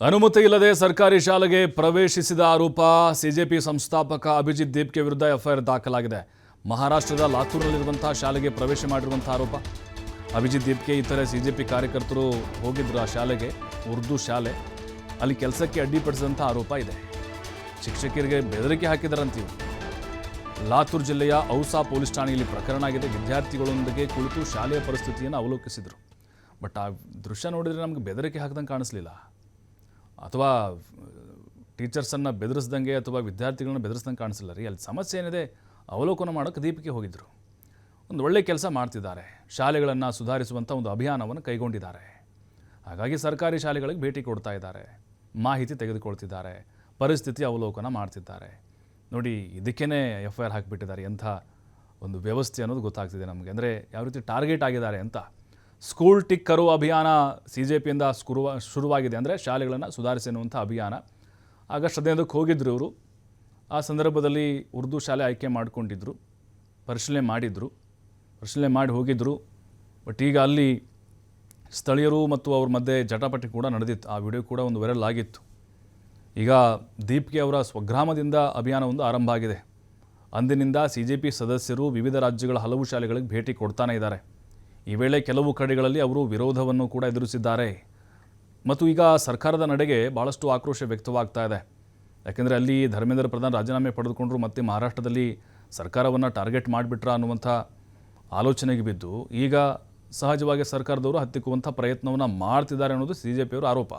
ಅನುಮತಿ ಇಲ್ಲದೆ ಸರ್ಕಾರಿ ಶಾಲೆಗೆ ಪ್ರವೇಶಿಸಿದ ಆರೋಪ ಸಿಜೆಪಿ ಸಂಸ್ಥಾಪಕ ಅಭಿಜಿತ್ ದೀಪ್ಗೆ ವಿರುದ್ಧ ಎಫ್ಐಆರ್ ದಾಖಲಾಗಿದೆ. ಮಹಾರಾಷ್ಟ್ರದ ಲಾತೂರ್ನಲ್ಲಿರುವಂತಹ ಶಾಲೆಗೆ ಪ್ರವೇಶ ಮಾಡಿರುವಂತಹ ಆರೋಪ. ಅಭಿಜಿತ್ ದೀಪ್ಗೆ ಇತರೆ ಸಿಜೆಪಿ ಕಾರ್ಯಕರ್ತರು ಹೋಗಿದ್ರು ಆ ಶಾಲೆಗೆ, ಉರ್ದು ಶಾಲೆ, ಅಲ್ಲಿ ಕೆಲಸಕ್ಕೆ ಅಡ್ಡಿಪಡಿಸಿದಂಥ ಆರೋಪ ಇದೆ. ಶಿಕ್ಷಕರಿಗೆ ಬೆದರಿಕೆ ಹಾಕಿದರಂತೀವಿ. ಲಾತೂರ್ ಜಿಲ್ಲೆಯ ಔಸಾ ಪೊಲೀಸ್ ಠಾಣೆಯಲ್ಲಿ ಪ್ರಕರಣ ಆಗಿದೆ. ವಿದ್ಯಾರ್ಥಿಗಳೊಂದಿಗೆ ಕುಳಿತು ಶಾಲೆಯ ಪರಿಸ್ಥಿತಿಯನ್ನು ಅವಲೋಕಿಸಿದರು. ಬಟ್ ಆ ದೃಶ್ಯ ನೋಡಿದರೆ ನಮಗೆ ಬೆದರಿಕೆ ಹಾಕಿದಂಗೆ ಕಾಣಿಸ್ಲಿಲ್ಲ, ಅಥವಾ ಟೀಚರ್ಸನ್ನು ಬೆದರಿಸ್ದಂಗೆ ಅಥವಾ ವಿದ್ಯಾರ್ಥಿಗಳನ್ನ ಬೆದರಿಸ್ದಂಗೆ ಕಾಣಿಸಲಿಲ್ಲ ರೀ. ಅಲ್ಲಿ ಸಮಸ್ಯೆ ಏನಿದೆ ಅವಲೋಕನ ಮಾಡೋಕ್ಕೆ ದೀಪಿಗೆ ಹೋಗಿದ್ದರು. ಒಂದು ಒಳ್ಳೆಯ ಕೆಲಸ ಮಾಡ್ತಿದ್ದಾರೆ, ಶಾಲೆಗಳನ್ನು ಸುಧಾರಿಸುವಂಥ ಒಂದು ಅಭಿಯಾನವನ್ನು ಕೈಗೊಂಡಿದ್ದಾರೆ. ಹಾಗಾಗಿ ಸರ್ಕಾರಿ ಶಾಲೆಗಳಿಗೆ ಭೇಟಿ ಕೊಡ್ತಾ ಇದ್ದಾರೆ, ಮಾಹಿತಿ ತೆಗೆದುಕೊಳ್ತಿದ್ದಾರೆ, ಪರಿಸ್ಥಿತಿ ಅವಲೋಕನ ಮಾಡ್ತಿದ್ದಾರೆ. ನೋಡಿ, ಇದಕ್ಕೇ ಎಫ್ಐಆರ್ ಹಾಕಿಬಿಟ್ಟಿದ್ದಾರೆ. ಎಂಥ ಒಂದು ವ್ಯವಸ್ಥೆ ಅನ್ನೋದು ಗೊತ್ತಾಗ್ತಿದೆ ನಮಗೆ. ಅಂದರೆ ಯಾವ ರೀತಿ ಟಾರ್ಗೆಟ್ ಆಗಿದ್ದಾರೆ ಅಂತ. ಸ್ಕೂಲ್ ಟಿಕ್ ಕರೋ ಅಭಿಯಾನ ಸಿಜೆಪಿಯಿಂದ ಶುರುವಾಗಿದೆ. ಅಂದರೆ ಶಾಲೆಗಳನ್ನು ಸುಧಾರಿಸಿ ಅನ್ನುವಂಥ ಅಭಿಯಾನ. ಆಗಸ್ಟ್ 15ಕ್ಕೆ ಹೋಗಿದ್ದರು ಇವರು. ಆ ಸಂದರ್ಭದಲ್ಲಿ ಉರ್ದು ಶಾಲೆ ಆಯ್ಕೆ ಮಾಡಿಕೊಂಡಿದ್ದರು, ಪರಿಶೀಲನೆ ಮಾಡಿ ಹೋಗಿದ್ದರು. ಬಟ್ ಈಗ ಅಲ್ಲಿ ಸ್ಥಳೀಯರು ಮತ್ತು ಅವ್ರ ಮಧ್ಯೆ ಜಟಾಪಟಿ ಕೂಡ ನಡೆದಿತ್ತು. ಆ ವಿಡಿಯೋ ಕೂಡ ಒಂದು ವೈರಲ್ ಆಗಿತ್ತು. ಈಗ ದೀಪ್ಗೆ ಅವರ ಸ್ವಗ್ರಾಮದಿಂದ ಅಭಿಯಾನವೊಂದು ಆರಂಭ ಆಗಿದೆ. ಅಂದಿನಿಂದ ಸಿಜೆಪಿ ಸದಸ್ಯರು ವಿವಿಧ ರಾಜ್ಯಗಳ ಹಲವು ಶಾಲೆಗಳಿಗೆ ಭೇಟಿ ಕೊಡ್ತಾನೆ ಇದ್ದಾರೆ. ಈ ವೇಳೆ ಕೆಲವು ಕಡೆಗಳಲ್ಲಿ ಅವರು ವಿರೋಧವನ್ನು ಕೂಡ ಎದುರಿಸಿದ್ದಾರೆ. ಮತ್ತು ಈಗ ಸರ್ಕಾರದ ನಡೆಗೆ ಭಾಳಷ್ಟು ಆಕ್ರೋಶ ವ್ಯಕ್ತವಾಗ್ತಾ ಇದೆ. ಯಾಕೆಂದರೆ ಅಲ್ಲಿ ಧರ್ಮೇಂದ್ರ ಪ್ರಧಾನ್ ರಾಜೀನಾಮೆ ಪಡೆದುಕೊಂಡ್ರು, ಮತ್ತು ಮಹಾರಾಷ್ಟ್ರದಲ್ಲಿ ಸರ್ಕಾರವನ್ನು ಟಾರ್ಗೆಟ್ ಮಾಡಿಬಿಟ್ರ ಅನ್ನುವಂಥ ಆಲೋಚನೆಗೆ ಬಿದ್ದು ಈಗ ಸಹಜವಾಗಿ ಸರ್ಕಾರದವರು ಹತ್ತಿಕ್ಕುವಂಥ ಪ್ರಯತ್ನವನ್ನು ಮಾಡ್ತಿದ್ದಾರೆ ಅನ್ನೋದು ಸಿಜೆಪಿಯವರ ಆರೋಪ.